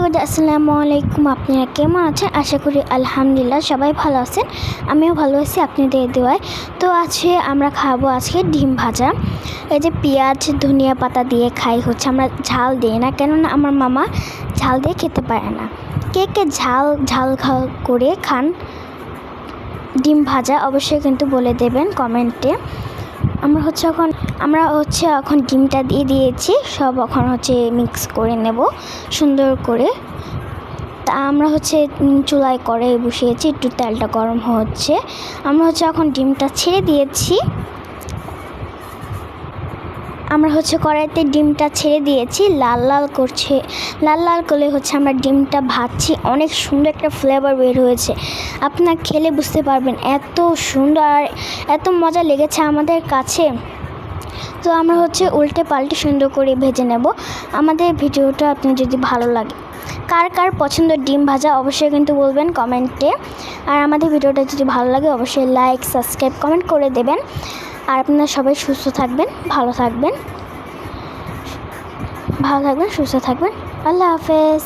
Good আসসালামু আলাইকুম। আপনারা কেমন আছেন? আশা করি আলহামদুলিল্লাহ সবাই ভালো আছেন। আমিও ভালো আছি আপনাদের দোয়ায়। তো আছে আমরা খাবো আজকে ডিম ভাজা। এই যে পেঁয়াজ ধনিয়া পাতা দিয়ে খাই হচ্ছে, আমরা ঝাল দিই না, কেননা আমার মামা ঝাল দিয়ে খেতে পারে না। কে কে ঝাল ঝাল করে খান ডিম ভাজা অবশ্যই কিন্তু বলে দেবেন কমেন্টে। আমরা হচ্ছে এখন ডিমটা দিয়ে দিয়েছি, সব এখন হচ্ছে মিক্স করে নেব সুন্দর করে। তা আমরা হচ্ছে চুলায় কড়াই বসিয়েছি, একটু তেলটা গরম হচ্ছে। আমরা হচ্ছে এখন ডিমটা ছেড়ে দিয়েছি, কড়াইতে ডিমটা ছেড়ে দিয়েছি, লাল লাল করছে। লাল লাল করে হচ্ছে আমরা ডিমটা ভাজছি, অনেক সুন্দর একটা ফ্লেভার বের হয়েছে। আপনারা খেলে বুঝতে পারবেন এত সুন্দর আর এত মজা লেগেছে আমাদের কাছে। তো আমরা হচ্ছে উল্টে পাল্টে সুন্দর করে ভেজে নেব। আমাদের ভিডিওটা আপনার যদি ভালো লাগে, কার কার পছন্দ ডিম ভাজা অবশ্যই কিন্তু বলবেন কমেন্টে। আর আমাদের ভিডিওটা যদি ভালো লাগে অবশ্যই লাইক সাবস্ক্রাইব কমেন্ট করে দেবেন। আর আপনারা সবাই সুস্থ থাকবেন, ভালো থাকবেন, সুস্থ থাকবেন। আল্লাহ হাফেজ।